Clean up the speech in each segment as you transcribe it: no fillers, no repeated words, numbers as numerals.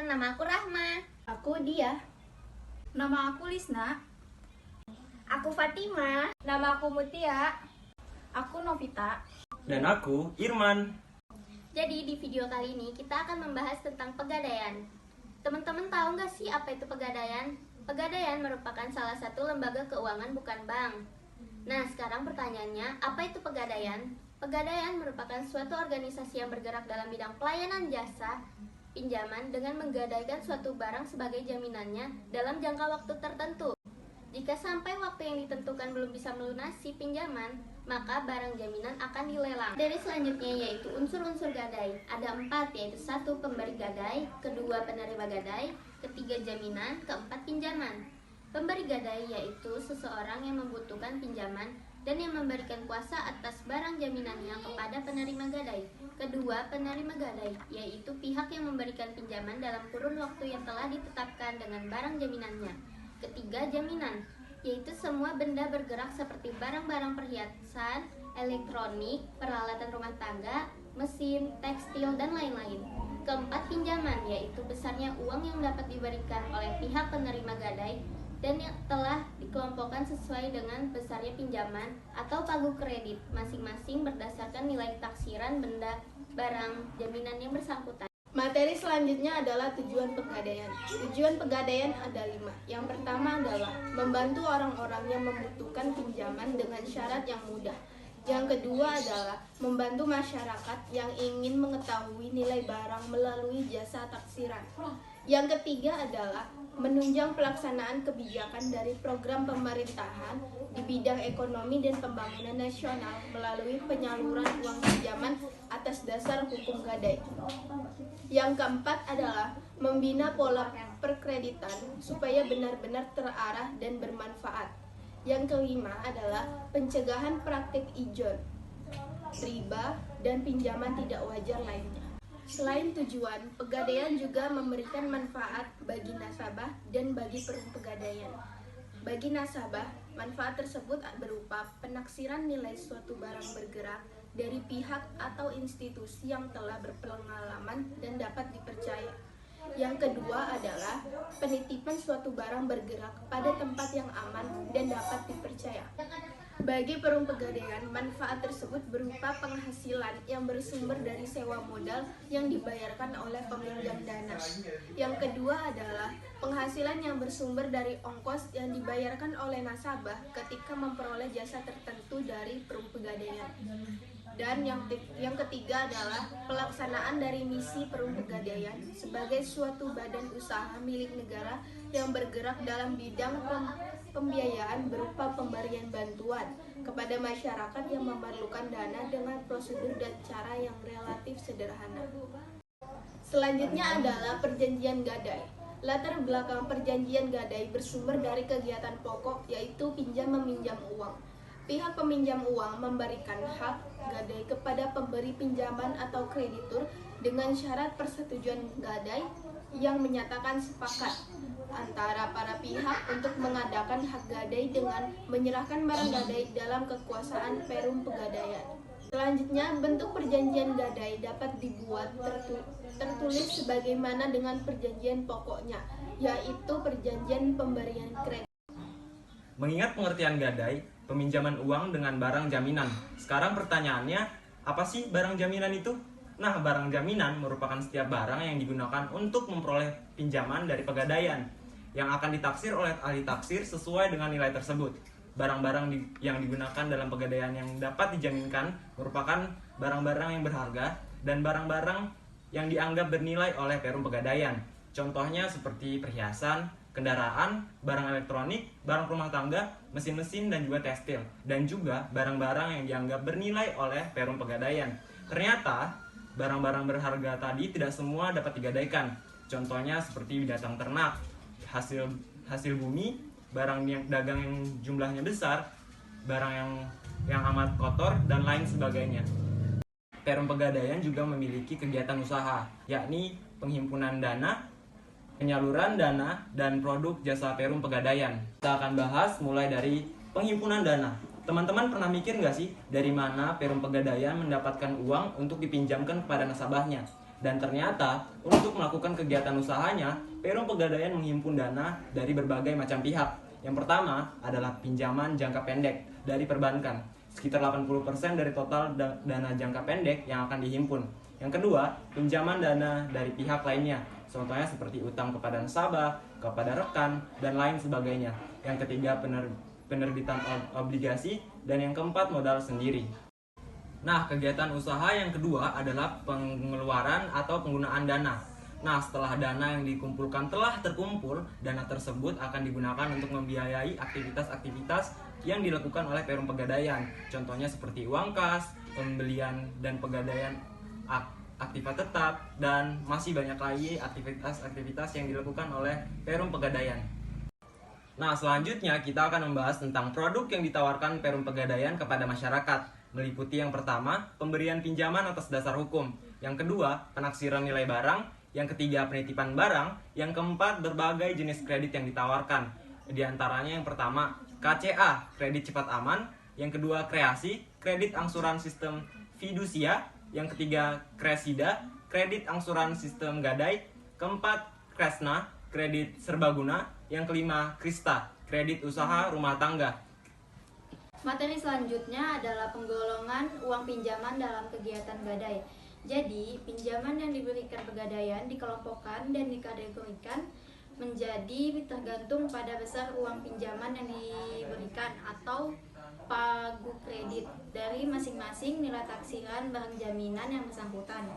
nama aku Rahma. Aku Dia. Nama aku Lisna. Aku Fatima. Nama aku Mutia. Aku Novita. Dan aku Irman. Jadi di video kali ini kita akan membahas tentang pegadaian. Teman-teman tahu nggak sih apa itu pegadaian? Pegadaian merupakan salah satu lembaga keuangan bukan bank. Nah, sekarang pertanyaannya, apa itu pegadaian? Pegadaian merupakan suatu organisasi yang bergerak dalam bidang pelayanan jasa pinjaman dengan menggadaikan suatu barang sebagai jaminannya dalam jangka waktu tertentu. Jika sampai waktu yang ditentukan belum bisa melunasi pinjaman, maka barang jaminan akan dilelang. Dari selanjutnya yaitu unsur-unsur gadai. Ada 4, yaitu 1. Pemberi gadai, 2. Penerima gadai, 3. Jaminan, 4. Pinjaman. Pemberi gadai yaitu seseorang yang membutuhkan pinjaman dan yang memberikan kuasa atas barang jaminannya kepada penerima gadai. 2. Penerima gadai, yaitu pihak yang memberikan pinjaman dalam kurun waktu yang telah ditetapkan dengan barang jaminannya. 3. Jaminan, yaitu semua benda bergerak seperti barang-barang perhiasan, elektronik, peralatan rumah tangga, mesin, tekstil, dan lain-lain. 4. Pinjaman, yaitu besarnya uang yang dapat diberikan oleh pihak penerima gadai dan yang telah dikelompokkan sesuai dengan besarnya pinjaman atau pagu kredit masing-masing berdasarkan nilai taksiran benda barang jaminan yang bersangkutan. Materi selanjutnya adalah tujuan pegadaian. Tujuan pegadaian ada 5. Yang pertama adalah membantu orang-orang yang membutuhkan pinjaman dengan syarat yang mudah. Yang kedua adalah membantu masyarakat yang ingin mengetahui nilai barang melalui jasa taksiran. Yang ketiga adalah menunjang pelaksanaan kebijakan dari program pemerintahan di bidang ekonomi dan pembangunan nasional melalui penyaluran uang pinjaman atas dasar hukum gadai. Yang keempat adalah membina pola perkreditan supaya benar-benar terarah dan bermanfaat. Yang kelima adalah pencegahan praktik ijon, riba, dan pinjaman tidak wajar lainnya. Selain tujuan, pegadaian juga memberikan manfaat bagi nasabah dan bagi perum pegadaian. Bagi nasabah, manfaat tersebut berupa penaksiran nilai suatu barang bergerak dari pihak atau institusi yang telah berpengalaman dan dapat dipercaya. Yang kedua adalah penitipan suatu barang bergerak pada tempat yang aman dan dapat dipercaya. Bagi perum pegadaian, manfaat tersebut berupa penghasilan yang bersumber dari sewa modal yang dibayarkan oleh peminjam dana. Yang kedua adalah penghasilan yang bersumber dari ongkos yang dibayarkan oleh nasabah ketika memperoleh jasa tertentu dari perum pegadaian. Dan yang ketiga adalah pelaksanaan dari misi perum pegadaian sebagai suatu badan usaha milik negara yang bergerak dalam bidang pembiayaan berupa pemberian bantuan kepada masyarakat yang memerlukan dana dengan prosedur dan cara yang relatif sederhana. Selanjutnya adalah perjanjian gadai. Latar belakang perjanjian gadai bersumber dari kegiatan pokok yaitu pinjam-meminjam uang. Pihak peminjam uang memberikan hak gadai kepada pemberi pinjaman atau kreditur dengan syarat persetujuan gadai yang menyatakan sepakat antara para pihak untuk mengadakan hak gadai dengan menyerahkan barang gadai dalam kekuasaan perum pegadaian. Selanjutnya, bentuk perjanjian gadai dapat dibuat tertulis sebagaimana dengan perjanjian pokoknya, yaitu perjanjian pemberian kredit. Mengingat pengertian gadai, peminjaman uang dengan barang jaminan. Sekarang pertanyaannya, apa sih barang jaminan itu? Nah, barang jaminan merupakan setiap barang yang digunakan untuk memperoleh pinjaman dari pegadaian yang akan ditaksir oleh ahli taksir sesuai dengan nilai tersebut. Barang-barang yang digunakan dalam pegadaian yang dapat dijaminkan merupakan barang-barang yang berharga dan barang-barang yang dianggap bernilai oleh perum pegadaian. Contohnya seperti perhiasan, kendaraan, barang elektronik, barang rumah tangga, mesin-mesin, dan juga tekstil. Dan juga barang-barang yang dianggap bernilai oleh perum pegadaian. Ternyata, barang-barang berharga tadi tidak semua dapat digadaikan. Contohnya seperti binatang ternak, hasil bumi, barang yang dagang yang jumlahnya besar, barang yang amat kotor, dan lain sebagainya. Perum pegadaian juga memiliki kegiatan usaha, yakni penghimpunan dana, penyaluran dana, dan produk jasa perum pegadaian. Kita akan bahas mulai dari penghimpunan dana. Teman-teman pernah mikir nggak sih dari mana perum pegadaian mendapatkan uang untuk dipinjamkan kepada nasabahnya? Dan ternyata untuk melakukan kegiatan usahanya, Perum Pegadaian menghimpun dana dari berbagai macam pihak. Yang pertama adalah pinjaman jangka pendek dari perbankan, sekitar 80% dari total dana jangka pendek yang akan dihimpun. Yang kedua, pinjaman dana dari pihak lainnya, contohnya seperti utang kepada nasabah, kepada rekan, dan lain sebagainya. Yang ketiga, penerbitan obligasi, dan yang keempat, modal sendiri. Nah, kegiatan usaha yang kedua adalah pengeluaran atau penggunaan dana. Nah, setelah dana yang dikumpulkan telah terkumpul, dana tersebut akan digunakan untuk membiayai aktivitas-aktivitas yang dilakukan oleh Perum Pegadaian. Contohnya seperti uang kas, pembelian dan pegadaian aktivitas tetap, dan masih banyak lagi aktivitas-aktivitas yang dilakukan oleh Perum Pegadaian. Nah, selanjutnya kita akan membahas tentang produk yang ditawarkan Perum Pegadaian kepada masyarakat. Meliputi yang pertama, pemberian pinjaman atas dasar hukum. Yang kedua, penaksiran nilai barang. Yang ketiga, penitipan barang. Yang keempat, berbagai jenis kredit yang ditawarkan. Di antaranya yang pertama, KCA, kredit cepat aman. Yang kedua, kreasi, kredit angsuran sistem fidusia. Yang ketiga, Kresida, kredit angsuran sistem gadai. Keempat, Kresna, kredit serbaguna. Yang kelima, Krista, kredit usaha rumah tangga. Materi selanjutnya adalah penggolongan uang pinjaman dalam kegiatan gadai. Jadi, pinjaman yang diberikan pegadaian dikelompokkan dan dikategorikan menjadi tergantung pada besar uang pinjaman yang diberikan atau pagu kredit dari masing-masing nilai taksiran barang jaminan yang bersangkutan.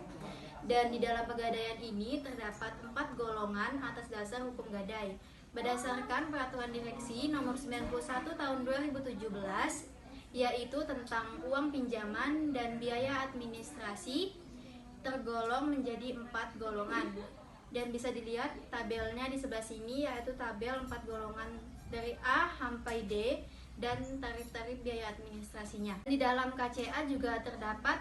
Dan di dalam pegadaian ini terdapat 4 golongan atas dasar hukum gadai. Berdasarkan Peraturan Direksi Nomor 91 Tahun 2017, yaitu tentang uang pinjaman dan biaya administrasi, tergolong menjadi 4 golongan. Dan bisa dilihat tabelnya di sebelah sini, yaitu tabel 4 golongan dari A sampai D dan tarif-tarif biaya administrasinya. Di dalam KCA juga terdapat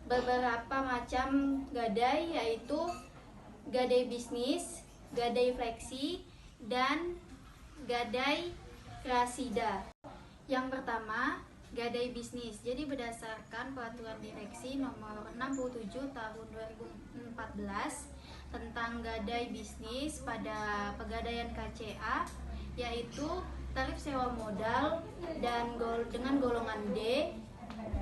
beberapa macam gadai, yaitu gadai bisnis, gadai fleksi, dan gadai Krasida. Yang pertama, gadai bisnis. Jadi berdasarkan Peraturan Direksi Nomor 67 Tahun 2014 tentang gadai bisnis pada pegadaian KCA, yaitu tarif sewa modal dan dengan golongan D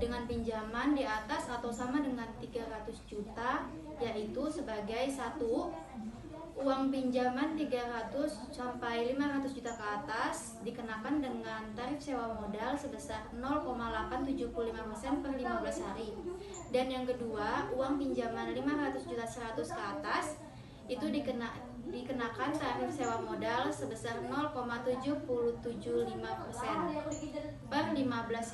dengan pinjaman di atas atau sama dengan 300 juta, yaitu sebagai 1, uang pinjaman 300 sampai 500 juta ke atas dikenakan dengan tarif sewa modal sebesar 0,875% per 15 hari. Dan yang kedua, uang pinjaman 500 juta 100 ke atas itu dikenakan tarif sewa modal sebesar 0,775% per 15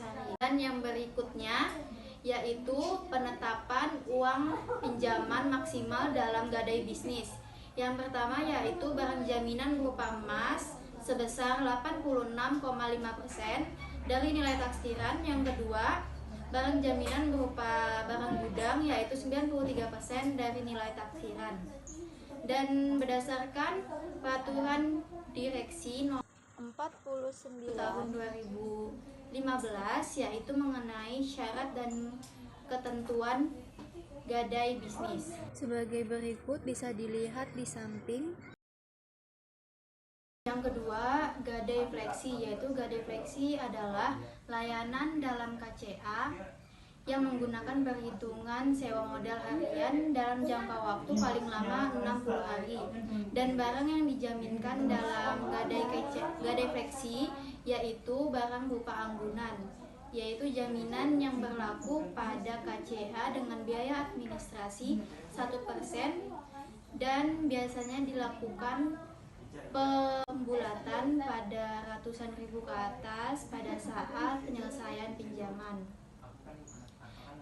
hari. Dan yang berikutnya yaitu penetapan uang pinjaman maksimal dalam gadai bisnis. Yang pertama yaitu barang jaminan berupa emas sebesar 86,5% dari nilai taksiran. Yang kedua, barang jaminan berupa barang gudang yaitu 93% dari nilai taksiran. Dan berdasarkan Peraturan Direksi Nomor 49 Tahun 2015 yaitu mengenai syarat dan ketentuan gadai bisnis. Sebagai berikut bisa dilihat di samping. Yang kedua, gadai fleksi, yaitu gadai fleksi adalah layanan dalam KCA yang menggunakan perhitungan sewa modal harian dalam jangka waktu paling lama 60 hari. Dan barang yang dijaminkan dalam gadai fleksi yaitu barang berupa anggunan, yaitu jaminan yang berlaku pada KCA dengan biaya administrasi 1% dan biasanya dilakukan pembulatan pada ratusan ribu ke atas pada saat penyelesaian pinjaman.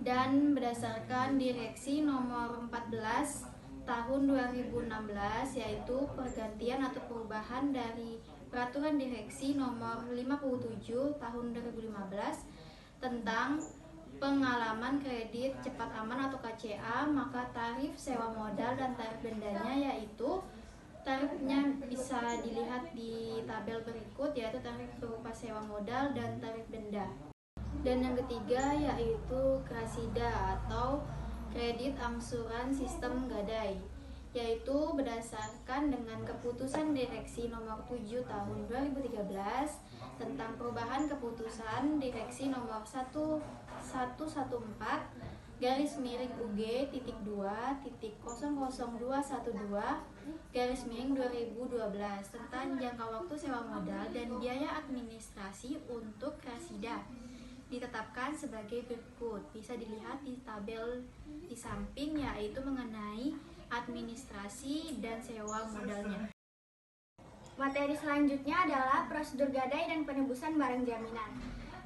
Dan berdasarkan Direksi Nomor 14 Tahun 2016 yaitu pergantian atau perubahan dari Peraturan Direksi Nomor 57 Tahun 2015 tentang pengalaman kredit cepat aman atau KCA, maka tarif sewa modal dan tarif dendanya yaitu tarifnya bisa dilihat di tabel berikut, yaitu tarif berupa sewa modal dan tarif denda. Dan yang ketiga yaitu Krasida atau kredit angsuran sistem gadai, yaitu berdasarkan dengan keputusan Direksi Nomor 7 Tahun 2013 tentang perubahan keputusan Direksi Nomor 1114-UG.2.00212 tentang jangka waktu sewa modal dan biaya administrasi untuk Rasida, ditetapkan sebagai berikut. Bisa dilihat di tabel di samping, yaitu mengenai administrasi dan sewa modalnya. Materi selanjutnya adalah prosedur gadai dan penebusan barang jaminan.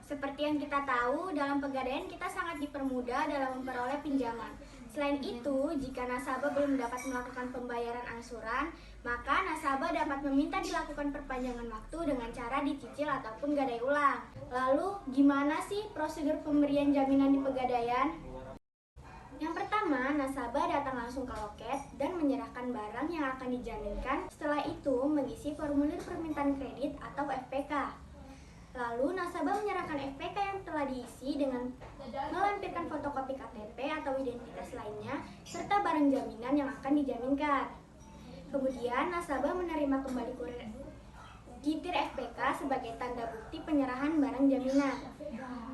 Seperti yang kita tahu, dalam pegadaian kita sangat dipermudah dalam memperoleh pinjaman. Selain itu, jika nasabah belum dapat melakukan pembayaran angsuran, maka nasabah dapat meminta dilakukan perpanjangan waktu dengan cara dicicil ataupun gadai ulang. Lalu, gimana sih prosedur pemberian jaminan di pegadaian? Yang pertama, nasabah datang langsung ke loket dan menyerahkan barang yang akan dijaminkan. Setelah itu, mengisi formulir permintaan kredit atau FPK. Lalu, nasabah menyerahkan FPK yang telah diisi dengan melampirkan fotokopi KTP atau identitas lainnya, serta barang jaminan yang akan dijaminkan. Kemudian, nasabah menerima kembali kitir FPK sebagai tanda bukti penyerahan barang jaminan.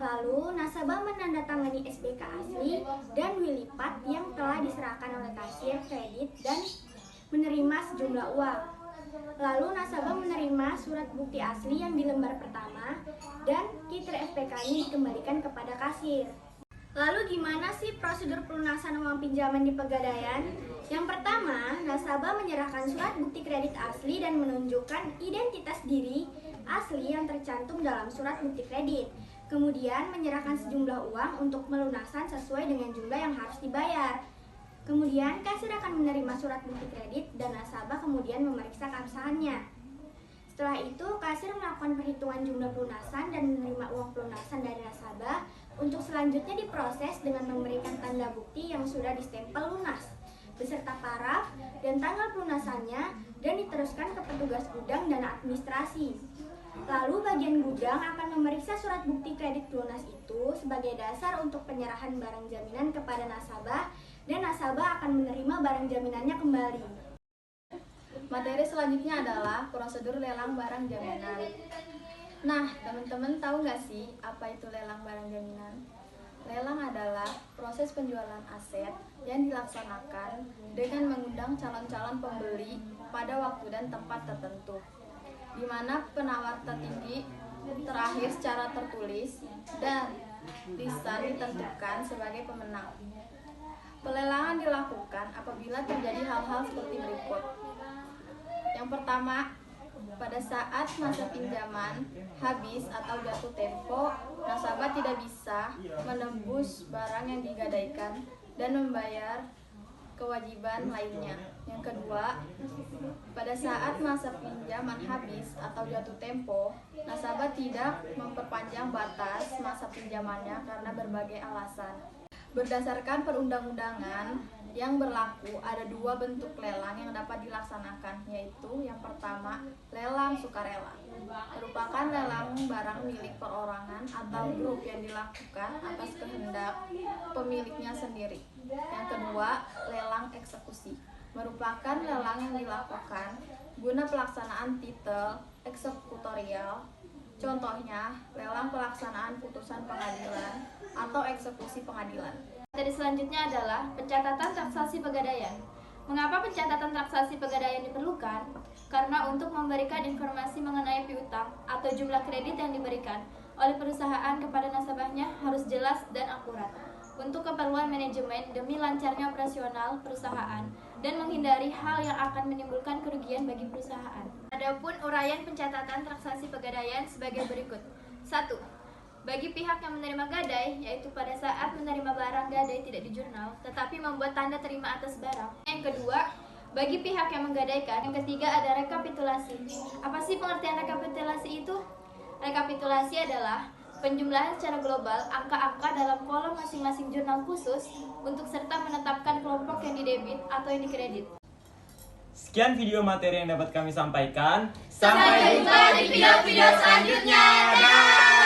Lalu, nasabah menandatangani SBK asli dan wilipat yang telah diserahkan oleh kasir kredit dan menerima sejumlah uang. Lalu, nasabah menerima surat bukti asli yang di lembar pertama dan kitir FPK-nya dikembalikan kepada kasir. Lalu gimana sih prosedur pelunasan uang pinjaman di pegadaian? Yang pertama, nasabah menyerahkan surat bukti kredit asli dan menunjukkan identitas diri asli yang tercantum dalam surat bukti kredit. Kemudian menyerahkan sejumlah uang untuk pelunasan sesuai dengan jumlah yang harus dibayar. Kemudian kasir akan menerima surat bukti kredit dan nasabah kemudian memeriksa keabsahannya. Setelah itu, kasir melakukan perhitungan jumlah pelunasan dan menerima uang pelunasan dari nasabah untuk selanjutnya diproses dengan memberikan tanda bukti yang sudah distempel lunas beserta paraf dan tanggal pelunasannya dan diteruskan ke petugas gudang dan administrasi. Lalu bagian gudang akan memeriksa surat bukti kredit lunas itu sebagai dasar untuk penyerahan barang jaminan kepada nasabah dan nasabah akan menerima barang jaminannya kembali. Materi selanjutnya adalah prosedur lelang barang jaminan. Nah, teman-teman tahu nggak sih apa itu lelang barang jaminan? Lelang adalah proses penjualan aset yang dilaksanakan dengan mengundang calon-calon pembeli pada waktu dan tempat tertentu, di mana penawar tertinggi terakhir secara tertulis dan lisan ditentukan sebagai pemenang. Pelelangan dilakukan apabila terjadi hal-hal seperti berikut. Yang pertama, pada saat masa pinjaman habis atau jatuh tempo, nasabah tidak bisa menembus barang yang digadaikan dan membayar kewajiban lainnya. Yang kedua, pada saat masa pinjaman habis atau jatuh tempo, nasabah tidak memperpanjang batas masa pinjamannya karena berbagai alasan. Berdasarkan perundang-undangan yang berlaku, ada dua bentuk lelang yang dapat dilaksanakan, yaitu yang pertama, lelang sukarela, merupakan lelang barang milik perorangan atau grup yang dilakukan atas kehendak pemiliknya sendiri. Yang kedua, lelang eksekusi, merupakan lelang yang dilakukan guna pelaksanaan titel eksekutorial. Contohnya, lelang pelaksanaan putusan pengadilan atau eksekusi pengadilan. Materi selanjutnya adalah pencatatan transaksi pegadaian. Mengapa pencatatan transaksi pegadaian diperlukan? Karena untuk memberikan informasi mengenai piutang atau jumlah kredit yang diberikan oleh perusahaan kepada nasabahnya harus jelas dan akurat untuk keperluan manajemen demi lancarnya operasional perusahaan dan menghindari hal yang akan menimbulkan kerugian bagi perusahaan. Adapun uraian pencatatan transaksi pegadaian sebagai berikut. 1. Bagi pihak yang menerima gadai, yaitu pada saat menerima barang gadai tidak di jurnal, tetapi membuat tanda terima atas barang. Yang kedua, bagi pihak yang menggadaikan. Yang ketiga ada rekapitulasi. Apa sih pengertian rekapitulasi itu? Rekapitulasi adalah penjumlahan secara global angka-angka dalam kolom masing-masing jurnal khusus untuk serta menetapkan kelompok yang didebit atau yang dikredit. Sekian video materi yang dapat kami sampaikan. Sampai jumpa di video-video selanjutnya. Dah.